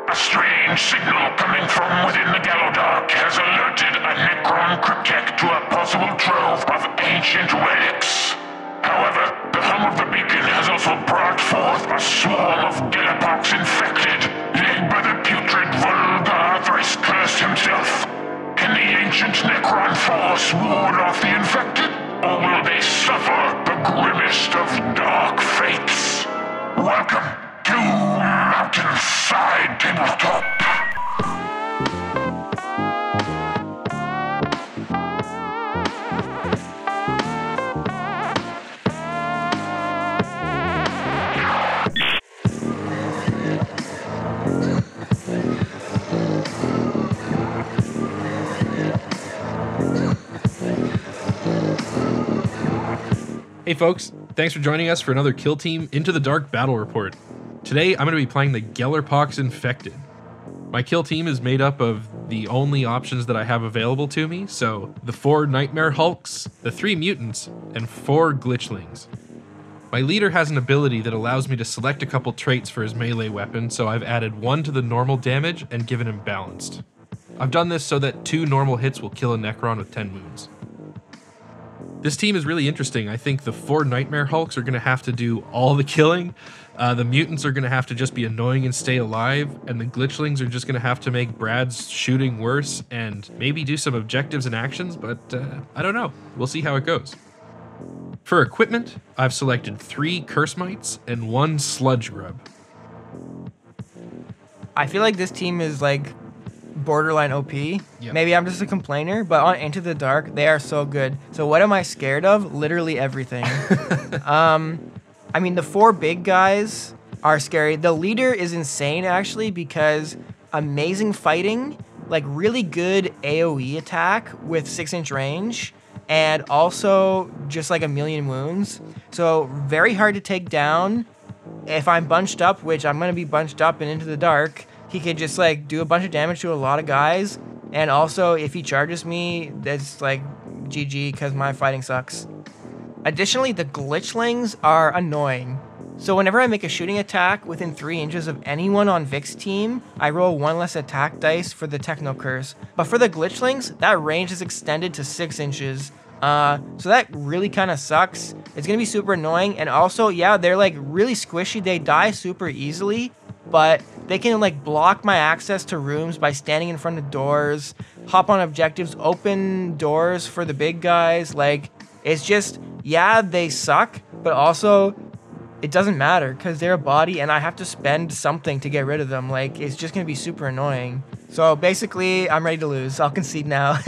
A strange signal coming from within the Gallowdark has alerted a Necron cryptek to a possible trove of ancient relics. However, the hum of the beacon has also brought forth a swarm of Gellerpox infected, led by the putrid Vulgar thrice cursed himself. Can the ancient Necron force ward off the infected, or will they suffer the grimmest of dark fates? Welcome to Mountainside Tabletop. Hey folks, thanks for joining us for another Kill Team Into the Dark battle report. Today I'm going to be playing the Gellerpox Infected. My kill team is made up of the only options that I have available to me, so the 4 Nightmare Hulks, the 3 Mutants, and 4 Glitchlings. My leader has an ability that allows me to select a couple traits for his melee weapon, so I've added 1 to the normal damage and given him balanced. I've done this so that 2 normal hits will kill a Necron with 10 wounds. This team is really interesting. I think the 4 Nightmare Hulks are going to have to do all the killing, the Mutants are going to have to just be annoying and stay alive, and the Glitchlings are just going to have to make Brad's shooting worse and maybe do some objectives and actions, but I don't know. We'll see how it goes. For equipment, I've selected 3 Curse Mites and 1 Sludge Grub. I feel like this team is like borderline OP. Yep. Maybe I'm just a complainer, but on Into the Dark, they are so good. So what am I scared of? Literally everything. I mean, the 4 big guys are scary. The leader is insane, actually, because amazing fighting, like really good AoE attack with 6-inch range, and also just like a million wounds. So very hard to take down. If I'm bunched up, which I'm going to be bunched up and Into the Dark, he could just like do a bunch of damage to a lot of guys. And also, if he charges me, that's like GG because my fighting sucks. Additionally, the Glitchlings are annoying. So whenever I make a shooting attack within 3 inches of anyone on Vic's team, I roll 1 less attack dice for the Techno Curse. But for the Glitchlings, that range is extended to 6 inches. So that really kind of sucks. It's going to be super annoying. And also, yeah, they're like really squishy. They die super easily, but they can like block my access to rooms by standing in front of doors, hop on objectives, open doors for the big guys. Like, it's just, yeah, they suck, but also it doesn't matter because they're a body and I have to spend something to get rid of them. Like, it's just going to be super annoying. So basically, I'm ready to lose. I'll concede now.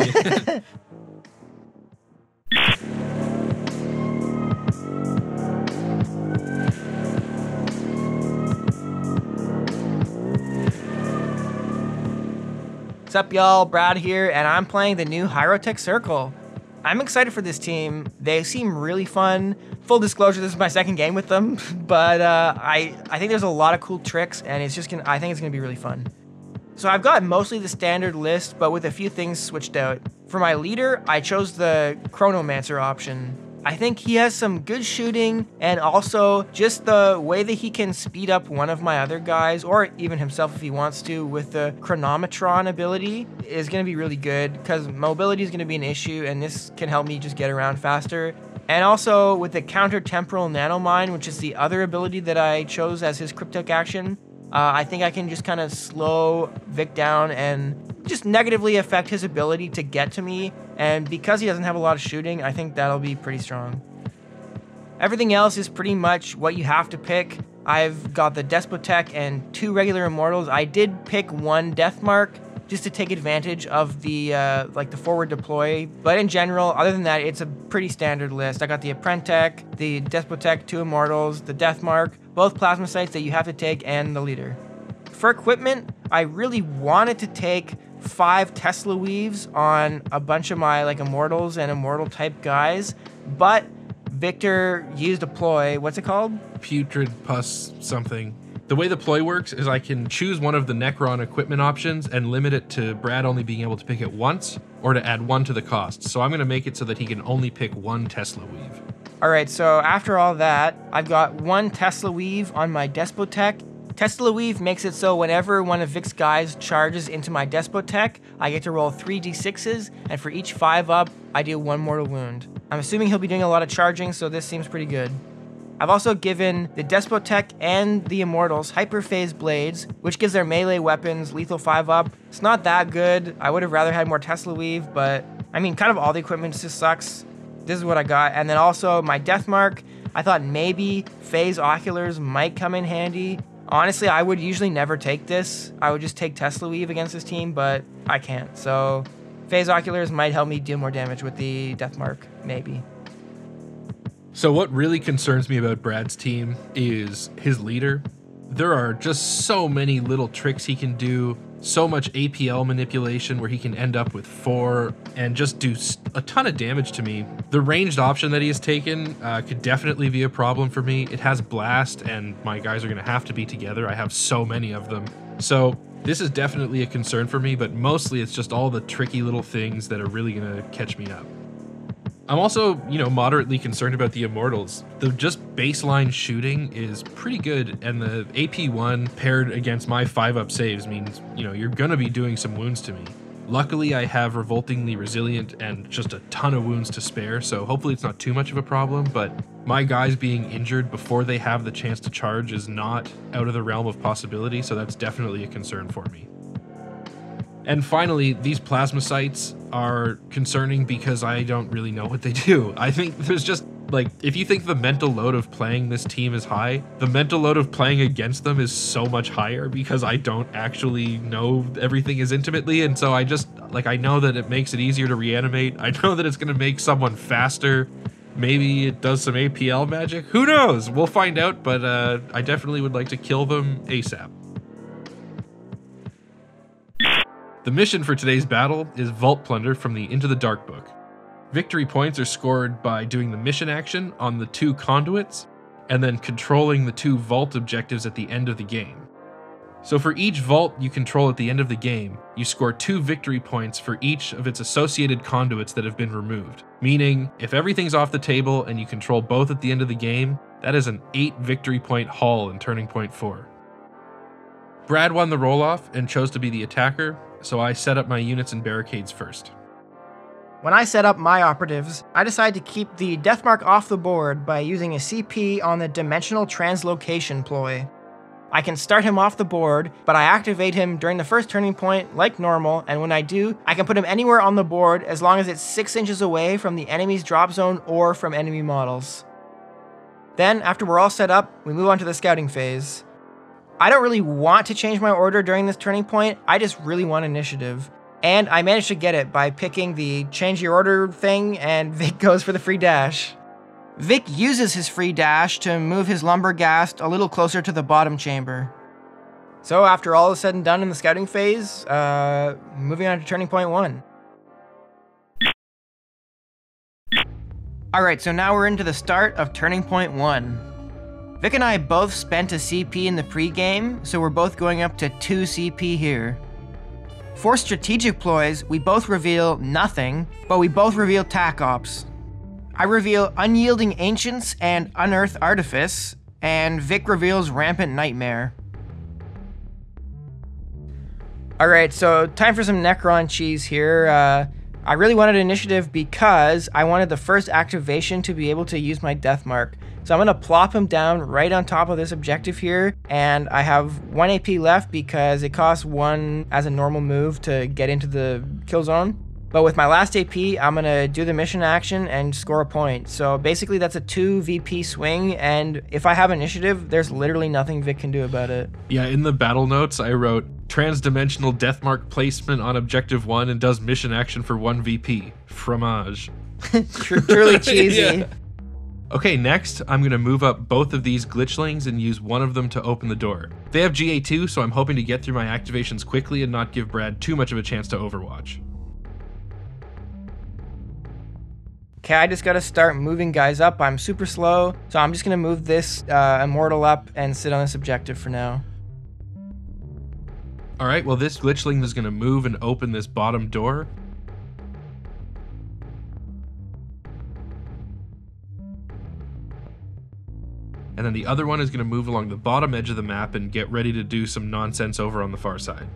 What's up, y'all? Brad here, and I'm playing the new Hierotek Circle. I'm excited for this team. They seem really fun. Full disclosure, this is my 2nd game with them, but I think there's a lot of cool tricks, and I think it's gonna be really fun. So I've got mostly the standard list, but with a few things switched out. For my leader, I chose the Chronomancer option. I think he has some good shooting, and also just the way that he can speed up one of my other guys, or even himself if he wants to, with the Chronometron ability is going to be really good, because mobility is going to be an issue, and this can help me just get around faster. And also with the Counter-Temporal Nanomine, which is the other ability that I chose as his cryptic action, I think I can just kind of slow Vic down and just negatively affect his ability to get to me, and because he doesn't have a lot of shooting, I think that'll be pretty strong. Everything else is pretty much what you have to pick. I've got the Despotech and 2 regular Immortals. I did pick 1 Deathmark just to take advantage of the like the forward deploy, but in general, other than that, it's a pretty standard list. I got the Apprentech, the Despotech, 2 Immortals, the Deathmark, both Plasmacytes that you have to take, and the leader. For equipment, I really wanted to take 5 Tesla Weaves on a bunch of my like Immortals and Immortal type guys, but Victor used a ploy. What's it called? Putrid Pus something. The way the ploy works is I can choose one of the Necron equipment options and limit it to Brad only being able to pick it once, or to add 1 to the cost. So I'm going to make it so that he can only pick 1 Tesla Weave. All right, so after all that, I've got 1 Tesla Weave on my Despotech, Tesla Weave makes it so whenever one of Vic's guys charges into my Despotech, I get to roll 3d6s, and for each 5-up, I deal 1 mortal wound. I'm assuming he'll be doing a lot of charging, so this seems pretty good. I've also given the Despotech and the Immortals Hyperphase Blades, which gives their melee weapons lethal 5-up. It's not that good. I would have rather had more Tesla Weave, but I mean, kind of all the equipment just sucks. This is what I got. And then also my Deathmark, I thought maybe Phase Oculars might come in handy. Honestly, I would usually never take this. I would just take Tesla Weave against this team, but I can't. So Phase Oculars might help me deal more damage with the Deathmark, maybe. So what really concerns me about Brad's team is his leader. There are just so many little tricks he can do, so much APL manipulation where he can end up with 4 and just do a ton of damage to me. The ranged option that he has taken could definitely be a problem for me. It has blast and my guys are going to have to be together. I have so many of them. So this is definitely a concern for me, but mostly it's just all the tricky little things that are really going to catch me up. I'm also, moderately concerned about the Immortals. The just baseline shooting is pretty good, and the AP1 paired against my 5-up saves means, you're gonna be doing some wounds to me. Luckily, I have Revoltingly Resilient and just a ton of wounds to spare, so hopefully it's not too much of a problem, but my guys being injured before they have the chance to charge is not out of the realm of possibility, so that's definitely a concern for me. And finally, these plasmacytes are concerning because I don't really know what they do. I think there's just, if you think the mental load of playing this team is high, the mental load of playing against them is so much higher because I don't actually know everything as intimately. And so I just, I know that it makes it easier to reanimate. I know that it's going to make someone faster. Maybe it does some APL magic. Who knows? We'll find out, but I definitely would like to kill them ASAP. The mission for today's battle is Vault Plunder from the Into the Dark book. Victory points are scored by doing the mission action on the 2 conduits, and then controlling the 2 vault objectives at the end of the game. So for each vault you control at the end of the game, you score 2 victory points for each of its associated conduits that have been removed. Meaning, if everything's off the table and you control both at the end of the game, that is an 8 victory point haul in Turning Point 4. Brad won the roll-off and chose to be the attacker, so I set up my units and barricades first. When I set up my operatives, I decided to keep the Deathmark off the board by using a CP on the Dimensional Translocation ploy. I can start him off the board, but I activate him during the first turning point like normal, and when I do, I can put him anywhere on the board as long as it's 6 inches away from the enemy's drop zone or from enemy models. Then, after we're all set up, we move on to the scouting phase. I don't really want to change my order during this turning point, I just really want initiative. And I managed to get it by picking the change your order thing, and Vic goes for the free dash. Vic uses his free dash to move his Lumberghast a little closer to the bottom chamber. So after all is said and done in the scouting phase, moving on to turning point 1. Alright, so now we're into the start of turning point 1. Vic and I both spent a CP in the pregame, so we're both going up to 2 CP here. For strategic ploys, we both reveal nothing, but we both reveal tac ops. I reveal Unyielding Ancients and Unearth Artifice, and Vic reveals Rampant Nightmare. Alright, so time for some Necron cheese here. I really wanted initiative because I wanted the first activation to be able to use my Deathmark. So I'm going to plop him down right on top of this objective here, and I have 1 AP left because it costs 1 as a normal move to get into the kill zone. But with my last AP, I'm going to do the mission action and score a point. So basically that's a 2 VP swing, and if I have initiative, there's literally nothing Vic can do about it. Yeah, in the battle notes, I wrote, Transdimensional Deathmark placement on Objective 1 and does mission action for 1 VP. Fromage. Truly cheesy. Yeah. Okay, next, I'm going to move up both of these glitchlings and use one of them to open the door. They have GA2, so I'm hoping to get through my activations quickly and not give Brad too much of a chance to overwatch. Okay, I just gotta start moving guys up. I'm super slow, so I'm just gonna move this Immortal up and sit on this objective for now. Alright, well this glitchling is going to move and open this bottom door. And and then the other one is going to move along the bottom edge of the map and get ready to do some nonsense over on the far side.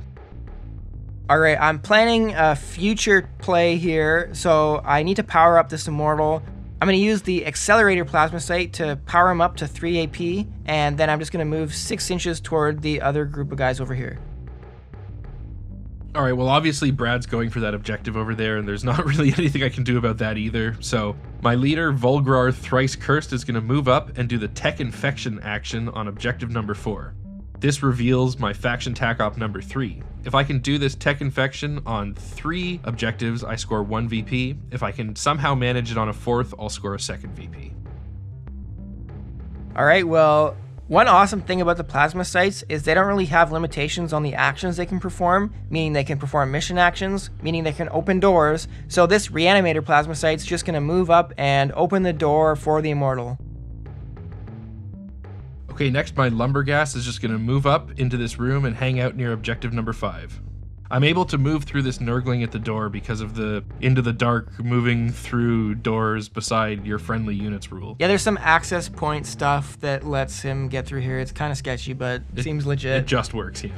All right, I'm planning a future play here, so I need to power up this Immortal. I'm going to use the Accelerator Plasmacyte to power him up to 3 AP, and then I'm just going to move 6 inches toward the other group of guys over here. All right, well, obviously Brad's going for that objective over there, and there's not really anything I can do about that either. So my leader, Volgrar Thrice Cursed, is going to move up and do the Tech Infection action on objective number 4. This reveals my faction tac op number 3. If I can do this Tech Infection on 3 objectives, I score 1 VP. If I can somehow manage it on a 4th, I'll score a 2nd VP. All right, well, one awesome thing about the Plasmacytes is they don't really have limitations on the actions they can perform, meaning they can perform mission actions, meaning they can open doors. So this Reanimator Plasmacyte's just going to move up and open the door for the Immortal. Okay, next my Lumberghast is just going to move up into this room and hang out near objective number 5. I'm able to move through this Nurgling at the door because of the Into the Dark moving through doors beside your friendly units rule. Yeah, there's some access point stuff that lets him get through here. It's kind of sketchy, but it seems legit. It just works, yeah.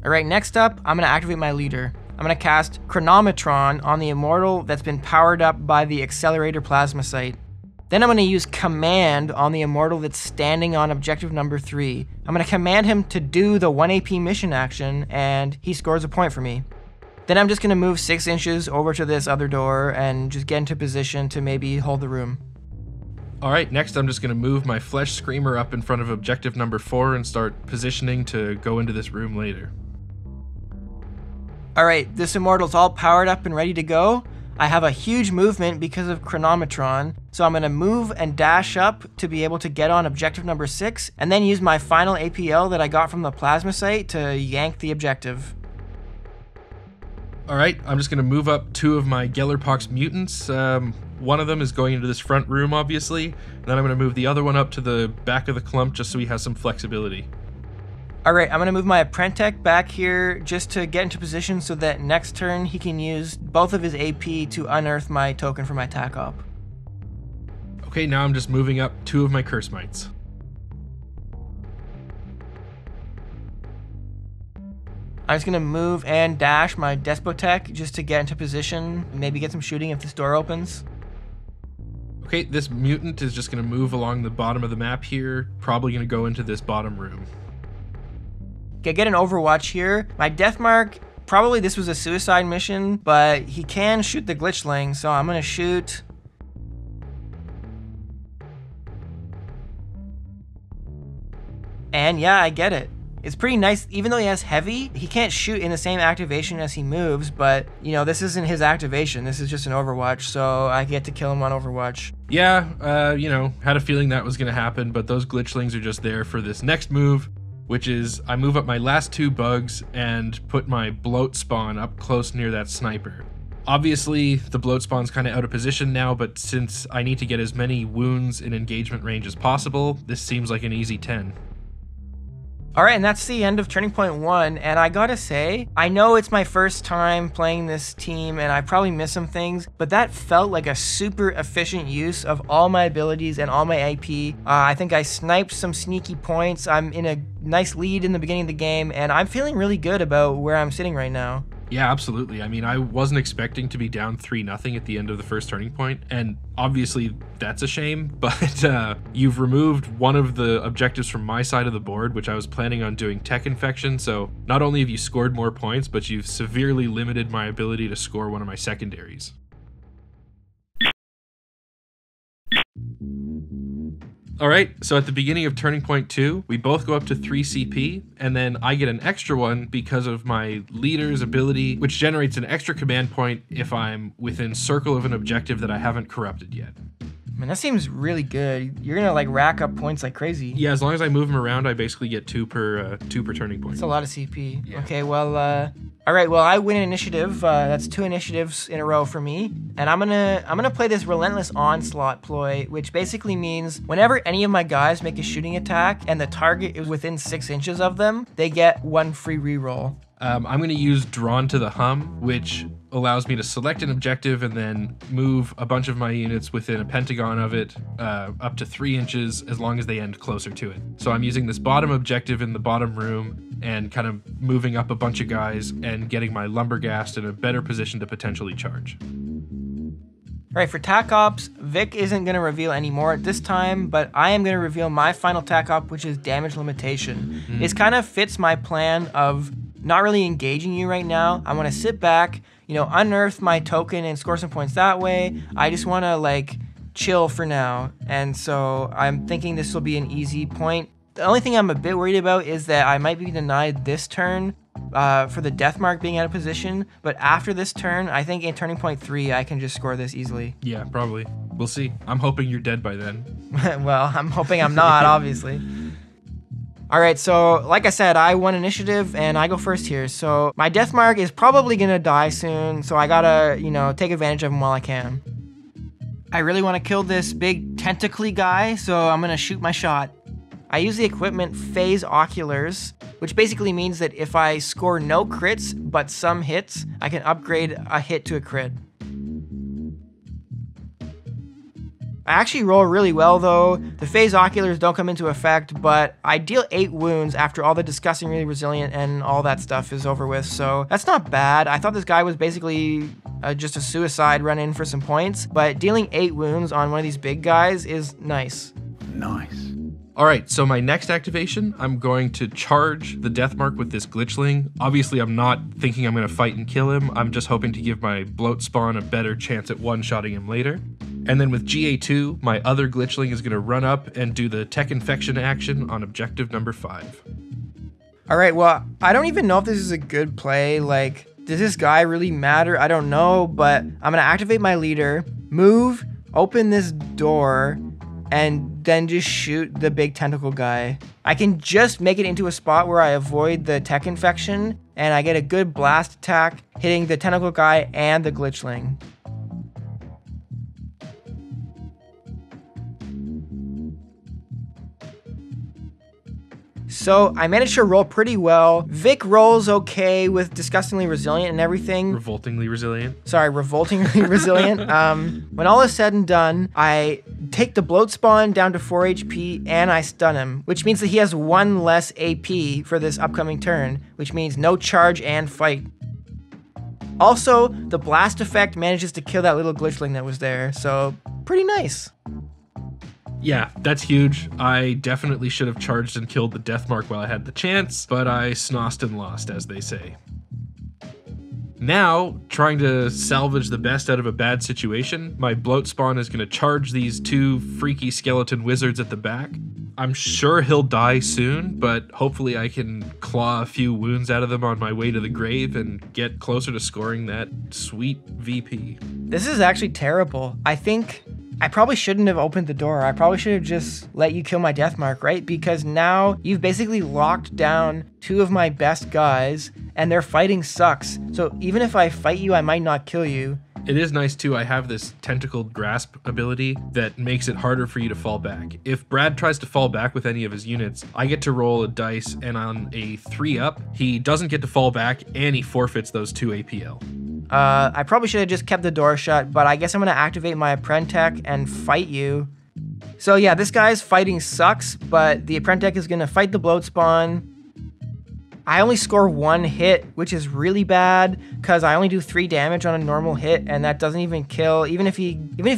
All right, next up, I'm going to activate my leader. I'm going to cast Chronometron on the Immortal that's been powered up by the Accelerator Plasmacyte. Then I'm going to use Command on the Immortal that's standing on objective number 3. I'm going to command him to do the 1 AP mission action, and he scores a point for me. Then I'm just going to move 6 inches over to this other door and just get into position to maybe hold the room. All right, next I'm just going to move my Flesh Screamer up in front of objective number 4 and start positioning to go into this room later. All right, this Immortal's all powered up and ready to go. I have a huge movement because of Chronometron, so I'm going to move and dash up to be able to get on objective number 6, and then use my final APL that I got from the Plasmacyte to yank the objective. All right, I'm just going to move up 2 of my Gellerpox mutants. One of them is going into this front room, obviously, and then I'm going to move the other one up to the back of the clump just so he has some flexibility. All right, I'm going to move my Apprentech back here just to get into position so that next turn he can use both of his AP to unearth my token for my tac op. Okay, now I'm just moving up 2 of my Curse Mites. I'm just going to move and dash my Despotech just to get into position, maybe get some shooting if this door opens. Okay, this mutant is just going to move along the bottom of the map here, probably going to go into this bottom room. Okay, get an Overwatch here. My Deathmark, probably this was a suicide mission, but he can shoot the Glitchling, so I'm going to shoot. And yeah, I get it. It's pretty nice. Even though he has heavy, he can't shoot in the same activation as he moves, but, you know, this isn't his activation. This is just an Overwatch, so I get to kill him on Overwatch. Yeah, you know, had a feeling that was going to happen, but those Glitchlings are just there for this next move, which is I move up my last 2 bugs and put my Bloat Spawn up close near that sniper. Obviously, the Bloat Spawn's kind of out of position now, but since I need to get as many wounds in engagement range as possible, this seems like an easy 10. All right, and that's the end of Turning Point 1, and I gotta say, I know it's my first time playing this team, and I probably missed some things, but that felt like a super efficient use of all my abilities and all my AP. I think I sniped some sneaky points. I'm in a nice lead in the beginning of the game, and I'm feeling really good about where I'm sitting right now. Yeah, absolutely. I mean, I wasn't expecting to be down 3-0 at the end of the first turning point, and obviously that's a shame, but you've removed one of the objectives from my side of the board, which I was planning on doing Tech Infection, so not only have you scored more points, but you've severely limited my ability to score one of my secondaries. Alright, so at the beginning of Turning Point 2, we both go up to 3 CP, and then I get an extra one because of my leader's ability, which generates an extra command point if I'm within circle of an objective that I haven't corrupted yet. Man, that seems really good. You're gonna like rack up points like crazy. Yeah, as long as I move him around, I basically get 2 per turning point. That's a lot of CP. Yeah. Okay, well, all right. Well, I win an initiative. That's 2 initiatives in a row for me, and I'm gonna play this Relentless Onslaught ploy, which basically means whenever any of my guys make a shooting attack and the target is within 6 inches of them, they get 1 free reroll. I'm going to use Drawn to the Hum, which allows me to select an objective and then move a bunch of my units within a pentagon of it up to 3 inches as long as they end closer to it. So I'm using this bottom objective in the bottom room and kind of moving up a bunch of guys and getting my lumberghast in a better position to potentially charge. All right, for TAC Ops, Vic isn't going to reveal any more at this time, but I am going to reveal my final TAC Op, which is Damage Limitation. This kind of fits my plan of not really engaging you right now. I want to sit back, unearth my token and score some points that way. I just want to chill for now. And so I'm thinking this will be an easy point. The only thing I'm a bit worried about is that I might be denied this turn for the death mark being out of position. But after this turn, I think in turning point 3, I can just score this easily. Yeah, probably. We'll see. I'm hoping you're dead by then. Well, I'm hoping I'm not, obviously. All right, so like I said, I won initiative and I go first here. So my death mark is probably gonna die soon, so I gotta, take advantage of him while I can. I really wanna kill this big tentacly guy, so I'm gonna shoot my shot. I use the equipment Phase Oculars, which basically means that if I score no crits but some hits, I can upgrade a hit to a crit. I actually roll really well though. The Phase Oculars don't come into effect, but I deal 8 wounds after all the disgustingly resilient and all that stuff is over with, so that's not bad. I thought this guy was basically just a suicide run in for some points, but dealing 8 wounds on one of these big guys is nice. Nice. All right, so my next activation, I'm going to charge the death mark with this glitchling. Obviously, I'm not thinking I'm going to fight and kill him. I'm just hoping to give my bloat spawn a better chance at one-shotting him later. And then with GA2, my other glitchling is going to run up and do the tech infection action on objective number 5. All right, well, I don't even know if this is a good play. Does this guy really matter? I don't know, but I'm going to activate my leader, move, open this door, and then just shoot the big tentacle guy. I can just make it into a spot where I avoid the tech infection, and I get a good blast attack hitting the tentacle guy and the glitchling. So I managed to roll pretty well. Vic rolls okay with disgustingly resilient and everything. Revoltingly resilient. Sorry, revoltingly resilient. When all is said and done, I take the bloat spawn down to 4 HP and I stun him, which means that he has 1 less AP for this upcoming turn, which means no charge and fight. Also, the blast effect manages to kill that little glitchling that was there, so pretty nice. Yeah, that's huge. I definitely should have charged and killed the death mark while I had the chance, but I snossed and lost, as they say. Now, trying to salvage the best out of a bad situation, my bloat spawn is going to charge these 2 freaky skeleton wizards at the back. I'm sure he'll die soon, but hopefully I can claw a few wounds out of them on my way to the grave and get closer to scoring that sweet VP. This is actually terrible. I think I probably shouldn't have opened the door. I probably should have just let you kill my death mark, right? Because now you've basically locked down 2 of my best guys and their fighting sucks. So even if I fight you, I might not kill you. It is nice too, I have this tentacled grasp ability that makes it harder for you to fall back. If Brad tries to fall back with any of his units, I get to roll a dice, and on a 3-up, he doesn't get to fall back and he forfeits those 2 APL. I probably should have just kept the door shut, but I guess I'm gonna activate my Apprentech and fight you. So yeah, this guy's fighting sucks, but the Apprentech is gonna fight the bloat spawn. I only score 1 hit, which is really bad because I only do 3 damage on a normal hit, and that doesn't even kill. Even if he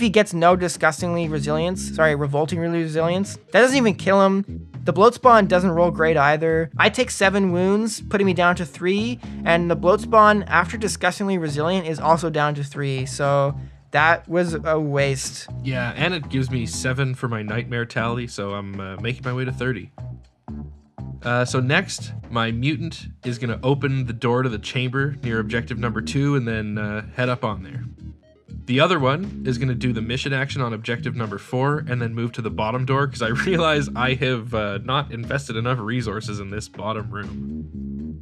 gets no revolting resilience, that doesn't even kill him. The bloat spawn doesn't roll great either. I take 7 wounds, putting me down to 3, and the bloat spawn, after disgustingly resilient, is also down to 3. So that was a waste. Yeah, and it gives me 7 for my nightmare tally, so I'm making my way to 30. So next, my mutant is going to open the door to the chamber near objective number 2 and then head up on there. The other one is going to do the mission action on objective number 4 and then move to the bottom door because I realize I have not invested enough resources in this bottom room.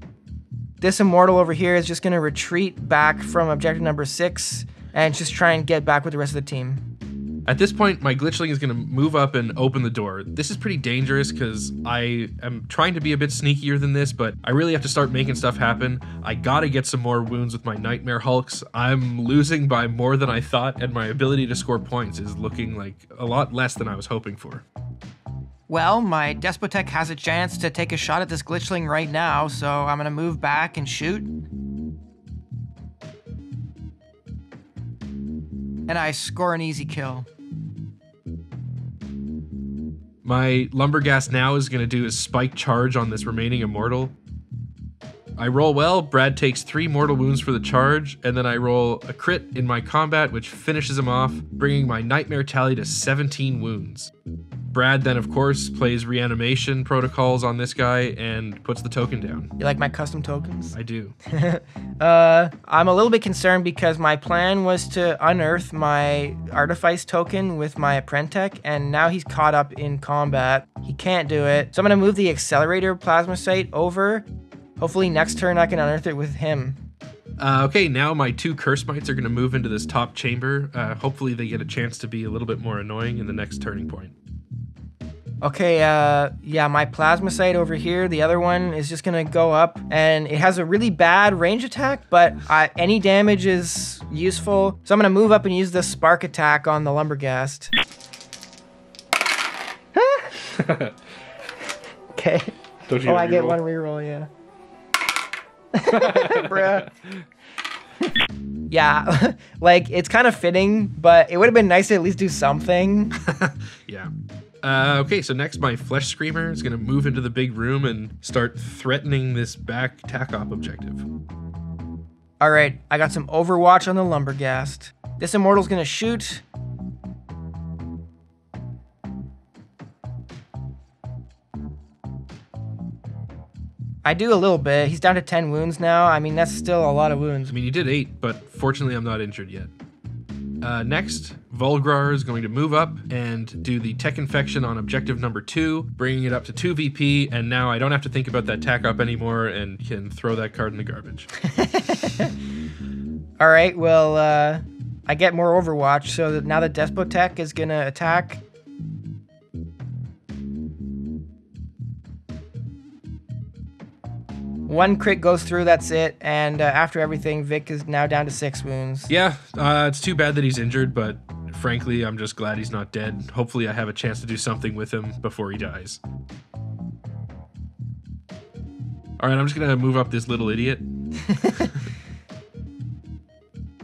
This immortal over here is just going to retreat back from objective number 6 and just try and get back with the rest of the team. At this point, my glitchling is going to move up and open the door. This is pretty dangerous because I am trying to be a bit sneakier than this, but I really have to start making stuff happen. I gotta get some more wounds with my Nightmare Hulks. I'm losing by more than I thought, and my ability to score points is looking like a lot less than I was hoping for. Well, my Despotek has a chance to take a shot at this glitchling right now, so I'm gonna move back and shoot. And I score an easy kill. My Lumberghast now is going to do a spike charge on this remaining immortal. I roll well, Brad takes 3 mortal wounds for the charge, and then I roll a crit in my combat, which finishes him off, bringing my nightmare tally to 17 wounds. Brad then, of course, plays reanimation protocols on this guy and puts the token down. You like my custom tokens? I do. I'm a little bit concerned because my plan was to unearth my Artifice token with my Apprentech, and now he's caught up in combat. He can't do it. So I'm going to move the Accelerator Plasmacyte over. Hopefully next turn I can unearth it with him. Okay, now my 2 Curse Mites are going to move into this top chamber. Hopefully they get a chance to be a little bit more annoying in the next turning point. Okay, yeah, my Plasmacyte over here, the other one is just gonna go up, and it has a really bad range attack, but any damage is useful. So I'm gonna move up and use the Spark Attack on the Lumberghast. Okay. Don't you I get one reroll, yeah. Bruh. Yeah, like, it's kind of fitting, but it would have been nice to at least do something. Yeah. Okay, so next my Flesh Screamer is going to move into the big room and start threatening this back tack-op objective. All right, I got some Overwatch on the Lumberghast. This Immortal's going to shoot. I do a little bit. He's down to 10 wounds now. I mean, that's still a lot of wounds. I mean, you did 8, but fortunately I'm not injured yet. Next, Volgrar is going to move up and do the Tech Infection on objective number 2, bringing it up to 2 VP, and now I don't have to think about that tack up anymore and can throw that card in the garbage. All right, well, I get more Overwatch, so that now the Despotek is going to attack. One crit goes through, that's it, and after everything, Vic is now down to 6 wounds. Yeah, it's too bad that he's injured, but frankly, I'm just glad he's not dead. Hopefully I have a chance to do something with him before he dies. Alright, I'm just gonna move up this little idiot.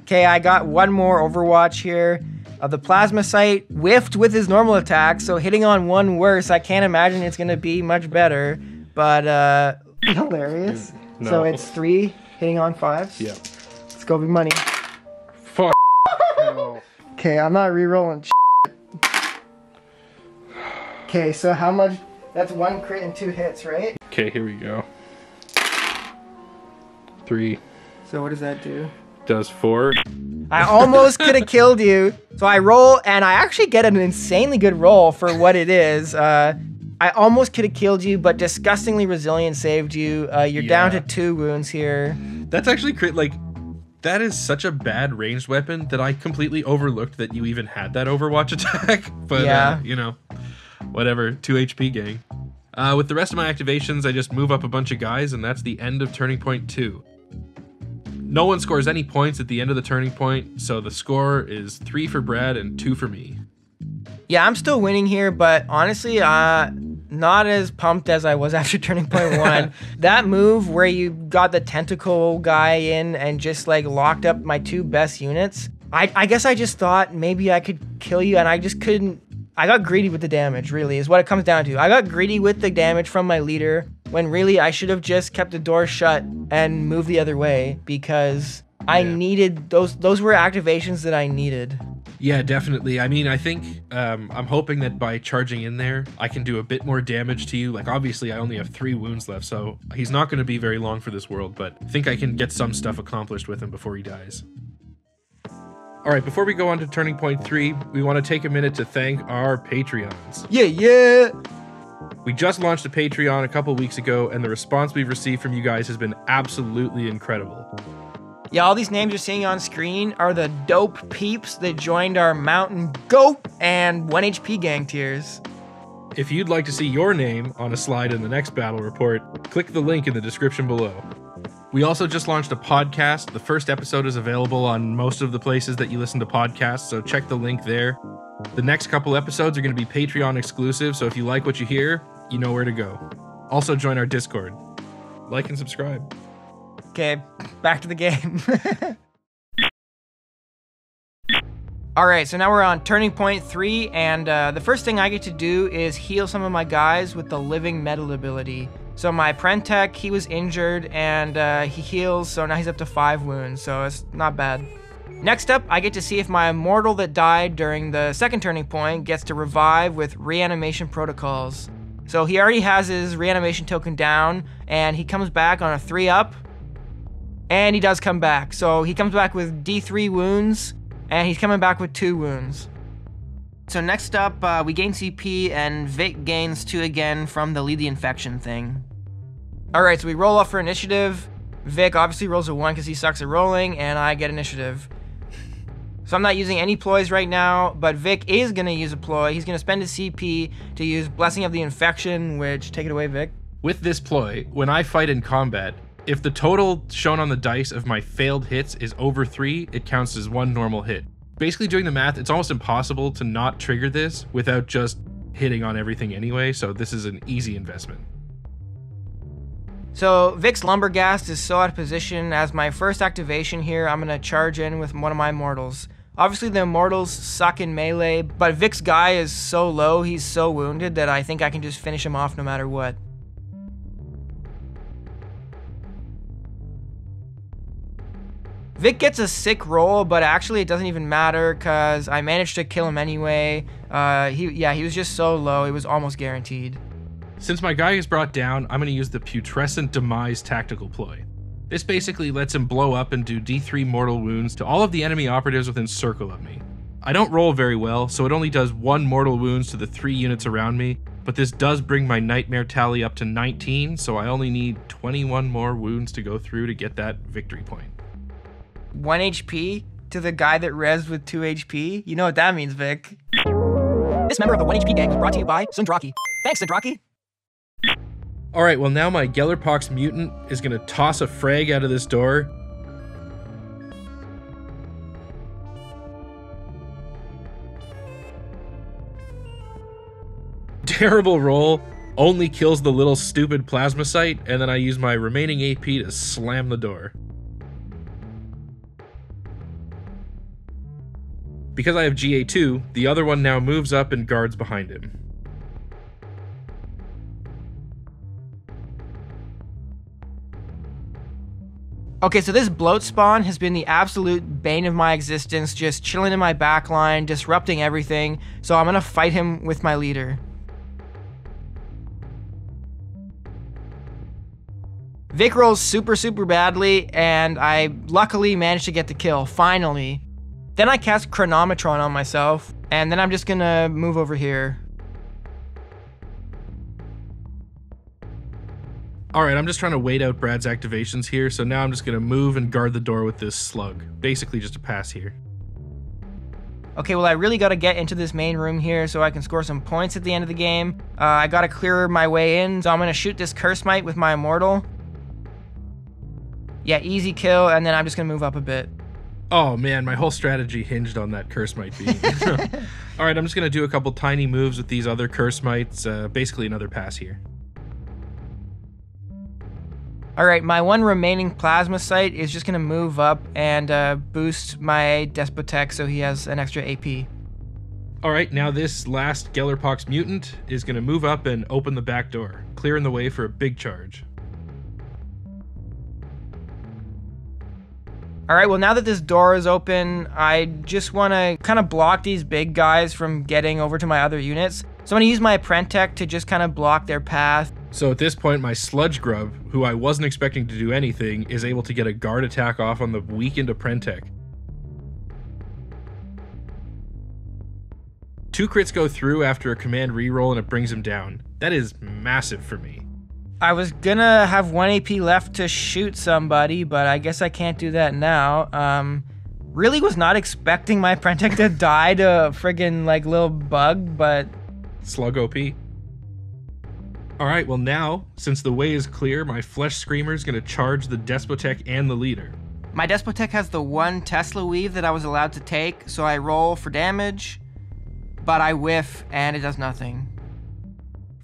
Okay, I got one more Overwatch here. The Plasmacyte whiffed with his normal attack, so hitting on one worse, I can't imagine it's gonna be much better, but hilarious. No. So it's 3 hitting on 5s? Yeah. Let's go, big money. Fuck. No. Okay, I'm not rerolling Okay, so how much? That's 1 crit and 2 hits, right? Okay, here we go. 3. So what does that do? Does 4. I almost could have killed you. So I roll, and I actually get an insanely good roll for what it is. I almost could have killed you, but Disgustingly Resilient saved you. You're down to 2 wounds here. That's actually like, that is such a bad ranged weapon that I completely overlooked that you even had that Overwatch attack. But, yeah. You know, whatever, 2 HP gang. With the rest of my activations, I just move up a bunch of guys, and that's the end of Turning Point 2. No one scores any points at the end of the turning point, so the score is 3 for Brad and 2 for me. Yeah, I'm still winning here, but honestly, not as pumped as I was after Turning Point 1. That move where you got the tentacle guy in and just like locked up my 2 best units, I guess I just thought maybe I could kill you, and I just couldn't. I got greedy with the damage, really, is what it comes down to. I got greedy with the damage from my leader, when really I should have just kept the door shut and moved the other way, because I needed those were activations that I needed. Yeah, definitely. I mean, I think I'm hoping that by charging in there, I can do a bit more damage to you. Like, obviously, I only have 3 wounds left, so he's not going to be very long for this world, but I think I can get some stuff accomplished with him before he dies. All right, before we go on to Turning Point 3, we want to take a minute to thank our Patreons. Yeah! We just launched a Patreon a couple weeks ago, and the response we've received from you guys has been absolutely incredible. Yeah, all these names you're seeing on screen are the dope peeps that joined our Mountain Goat and 1 HP gang tiers. If you'd like to see your name on a slide in the next battle report, click the link in the description below. We also just launched a podcast. The first episode is available on most of the places that you listen to podcasts, so check the link there. The next couple episodes are going to be Patreon exclusive, so if you like what you hear, you know where to go. Also join our Discord. Like and subscribe. Okay, back to the game. Alright, so now we're on turning point 3, and the first thing I get to do is heal some of my guys with the living metal ability. So my Prentech, he was injured, and he heals, so now he's up to 5 wounds, so it's not bad. Next up, I get to see if my immortal that died during the second turning point gets to revive with reanimation protocols. So he already has his reanimation token down, and he comes back on a 3-up, and he does come back. So he comes back with D3 wounds, and he's coming back with 2 wounds. So next up, we gain CP, and Vic gains 2 again from the lead the infection thing. Alright, so we roll off for initiative. Vic obviously rolls a 1 because he sucks at rolling, and I get initiative. So I'm not using any ploys right now, but Vic is going to use a ploy. He's going to spend his CP to use Blessing of the Infection, which, take it away, Vic. With this ploy, when I fight in combat, if the total shown on the dice of my failed hits is over 3, it counts as 1 normal hit. Basically doing the math, it's almost impossible to not trigger this without just hitting on everything anyway, so this is an easy investment. So Vic's Lumberghast is so out of position. As my first activation here, I'm going to charge in with one of my immortals. Obviously the immortals suck in melee, but Vic's guy is so low, he's so wounded that I think I can just finish him off no matter what. Vic gets a sick roll, but actually it doesn't even matter because I managed to kill him anyway. He was just so low, it was almost guaranteed. Since my guy is brought down, I'm going to use the Putrescent Demise tactical ploy. This basically lets him blow up and do D3 mortal wounds to all of the enemy operatives within circle of me. I don't roll very well, so it only does 1 mortal wounds to the 3 units around me, but this does bring my nightmare tally up to 19, so I only need 21 more wounds to go through to get that victory point. 1 HP to the guy that rezzed with 2 HP? You know what that means, Vic. This member of the 1 HP gang was brought to you by Sundraki. Thanks, Sundraki. Alright, well now my Gellerpox mutant is going to toss a frag out of this door. Terrible roll, only kills the little stupid plasmacyte, and then I use my remaining AP to slam the door. Because I have GA2, the other one now moves up and guards behind him. Okay, so this bloat spawn has been the absolute bane of my existence, just chilling in my backline, disrupting everything, so I'm gonna fight him with my leader. Vic rolls super badly, and I luckily managed to get the kill, finally. Then I cast Chronometron on myself, and then I'm just gonna move over here. Alright, I'm just trying to wait out Brad's activations here, so now I'm just gonna move and guard the door with this slug. Basically just a pass here. Okay, well I really gotta get into this main room here so I can score some points at the end of the game. I gotta clear my way in, so I'm gonna shoot this Curse Mite with my Immortal. Yeah, easy kill, and then I'm just gonna move up a bit. Oh man, my whole strategy hinged on that Curse Mite being. Alright, I'm just gonna do a couple tiny moves with these other Curse Mites, basically another pass here. Alright, my one remaining Plasmacyte is just gonna move up and boost my Despotech so he has an extra AP. Alright, now this last Gellerpox mutant is gonna move up and open the back door, clearing the way for a big charge. Alright, well now that this door is open, I just want to kind of block these big guys from getting over to my other units. So I'm going to use my Prentech to just kind of block their path. So at this point, my Sludge Grub, who I wasn't expecting to do anything, is able to get a guard attack off on the weakened Prentech. 2 crits go through after a command reroll and it brings him down. That is massive for me. I was gonna have 1 AP left to shoot somebody, but I guess I can't do that now. Really was not expecting my Prentek to die to a friggin' like little bug, but... Slug OP. Alright, well now, since the way is clear, my Flesh Screamer is gonna charge the Despotech and the leader. My Despotech has the 1 Tesla weave that I was allowed to take, so I roll for damage, but I whiff and it does nothing.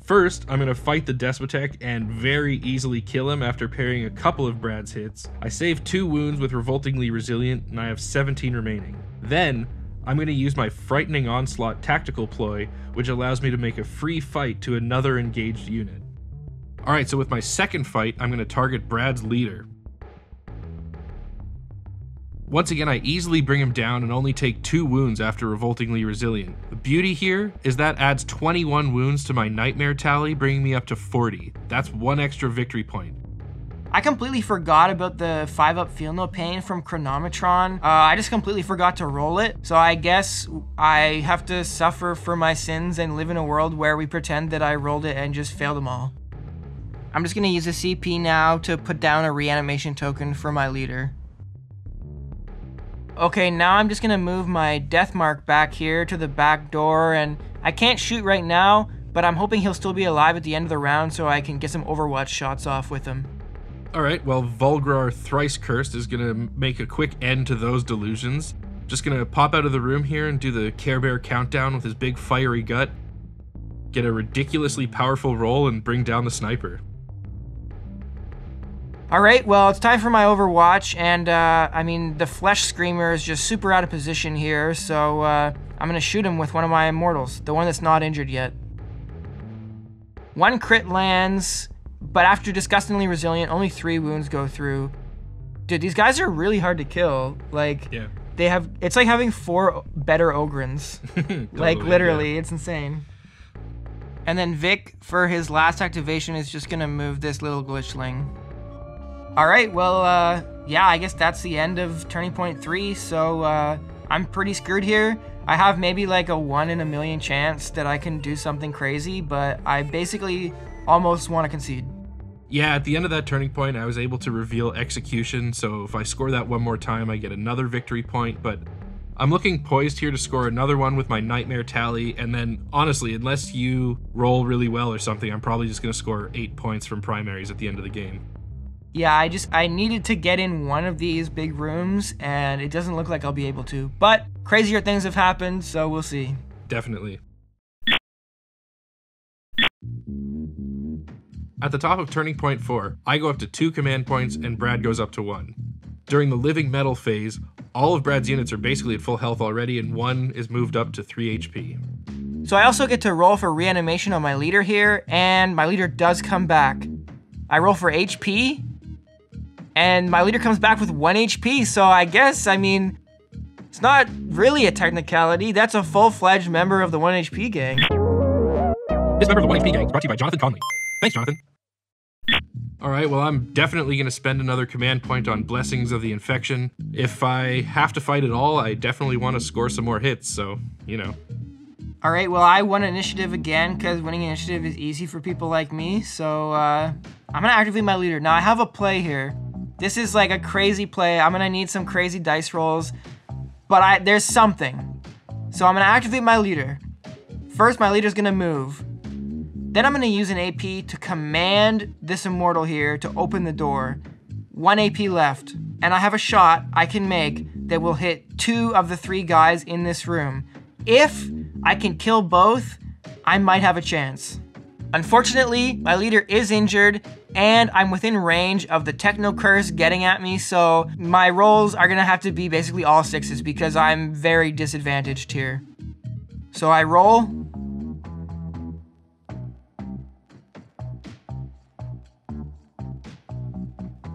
First, I'm going to fight the Despotech and very easily kill him after parrying a couple of Brad's hits. I save 2 wounds with Revoltingly Resilient, and I have 17 remaining. Then, I'm going to use my Frightening Onslaught tactical ploy, which allows me to make a free fight to another engaged unit. Alright, so with my second fight, I'm going to target Brad's leader. Once again, I easily bring him down and only take 2 wounds after Revoltingly Resilient. The beauty here is that adds 21 wounds to my Nightmare tally, bringing me up to 40. That's 1 extra victory point. I completely forgot about the 5-up Feel No Pain from Chronometron. I just completely forgot to roll it, so I guess I have to suffer for my sins and live in a world where we pretend that I rolled it and just failed them all. I'm just gonna use a CP now to put down a reanimation token for my leader. Okay, now I'm just gonna move my death mark back here to the back door, and I can't shoot right now, but I'm hoping he'll still be alive at the end of the round so I can get some Overwatch shots off with him. Alright, well, Vulgrar Thrice Cursed is gonna make a quick end to those delusions. Just gonna pop out of the room here and do the Care Bear countdown with his big fiery gut. Get a ridiculously powerful roll and bring down the sniper. Alright, well, it's time for my Overwatch, and I mean, the Flesh Screamer is just super out of position here, so I'm gonna shoot him with one of my Immortals, the one that's not injured yet. 1 crit lands, but after Disgustingly Resilient, only 3 wounds go through. Dude, these guys are really hard to kill. Like, yeah. They have, it's like having 4 better Ogrins. Totally, like, literally, yeah. It's insane. And then Vic, for his last activation, is just gonna move this little glitchling. Alright, well, yeah, I guess that's the end of Turning Point 3, so I'm pretty screwed here. I have maybe like a 1 in a million chance that I can do something crazy, but I basically almost want to concede. Yeah, at the end of that turning point, I was able to reveal Execution, so if I score that one more time, I get another victory point, but I'm looking poised here to score another one with my Nightmare tally, and then, honestly, unless you roll really well or something, I'm probably just going to score 8 points from primaries at the end of the game. Yeah, I needed to get in one of these big rooms, and it doesn't look like I'll be able to. But crazier things have happened, so we'll see. Definitely. At the top of Turning Point 4, I go up to 2 command points and Brad goes up to 1. During the Living Metal phase, all of Brad's units are basically at full health already, and 1 is moved up to 3 HP. So I also get to roll for reanimation on my leader here, and my leader does come back. I roll for HP, and my leader comes back with 1 HP, so I guess, I mean, it's not really a technicality. That's a full-fledged member of the 1 HP gang. This member of the 1 HP gang is brought to you by Jonathan Conley. Thanks, Jonathan. Alright, well, I'm definitely going to spend another command point on Blessings of the Infection. If I have to fight at all, I definitely want to score some more hits, so, you know. Alright, well, I won initiative again, because winning initiative is easy for people like me, so I'm going to activate my leader. Now, I have a play here. This is like a crazy play. I'm going to need some crazy dice rolls, but there's something. So I'm going to activate my leader. First, my leader's going to move. Then I'm going to use an AP to command this Immortal here to open the door. 1 AP left, and I have a shot I can make that will hit 2 of the 3 guys in this room. If I can kill both, I might have a chance. Unfortunately, my leader is injured, and I'm within range of the Techno Curse getting at me, so my rolls are gonna have to be basically all 6s because I'm very disadvantaged here. So I roll.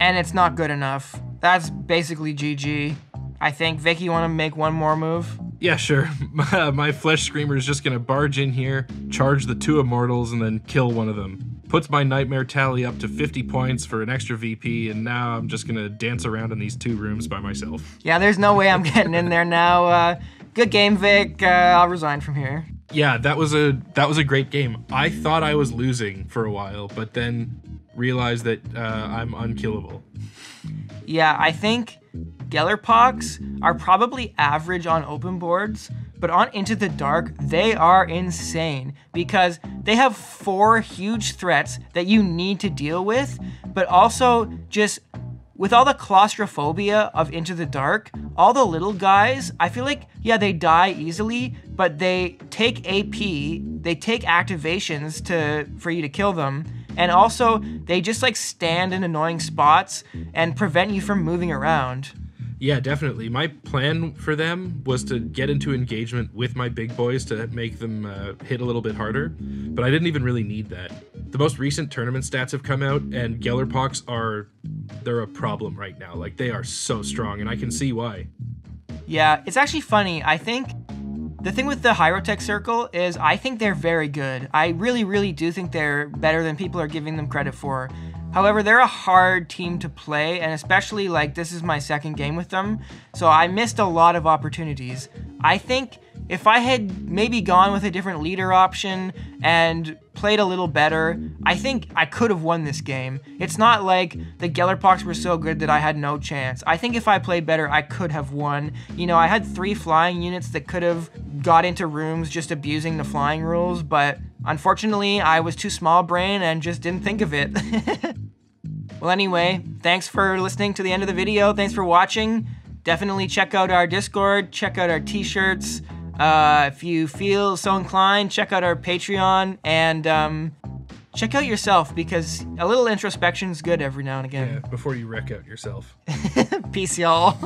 And it's not good enough. That's basically GG. I think. Vic, you wanna make one more move? Yeah, sure. My Flesh Screamer is just gonna barge in here, charge the 2 Immortals, and then kill one of them. Puts my Nightmare tally up to 50 points for an extra VP, and now I'm just gonna dance around in these 2 rooms by myself. Yeah, there's no way I'm getting in there now. Good game, Vic. I'll resign from here. Yeah, that was a great game. I thought I was losing for a while, but then realize that I'm unkillable. Yeah, I think Gellerpox are probably average on open boards, but on Into the Dark, they are insane because they have 4 huge threats that you need to deal with, but also just with all the claustrophobia of Into the Dark, all the little guys, I feel like, yeah, they die easily, but they take AP, they take activations for you to kill them, and also they just like stand in annoying spots and prevent you from moving around. Yeah, definitely. My plan for them was to get into engagement with my big boys to make them hit a little bit harder, but I didn't even really need that. The most recent tournament stats have come out, and Gellerpox they're a problem right now. Like, they are so strong, and I can see why. Yeah, it's actually funny. I think the thing with the Hierotek circle is I think they're very good. I really, really do think they're better than people are giving them credit for. However, they're a hard team to play, and especially like this is my second game with them, so I missed a lot of opportunities. I think if I had maybe gone with a different leader option and played a little better, I think I could have won this game. It's not like the Gellerpox were so good that I had no chance. I think if I played better, I could have won. You know, I had 3 flying units that could have got into rooms just abusing the flying rules, but unfortunately, I was too small brain and just didn't think of it. Well, anyway, thanks for listening to the end of the video. Thanks for watching. Definitely check out our Discord, check out our t-shirts. If you feel so inclined, check out our Patreon, and check out yourself, because a little introspection is good every now and again. Yeah, before you wreck out yourself. Peace, y'all.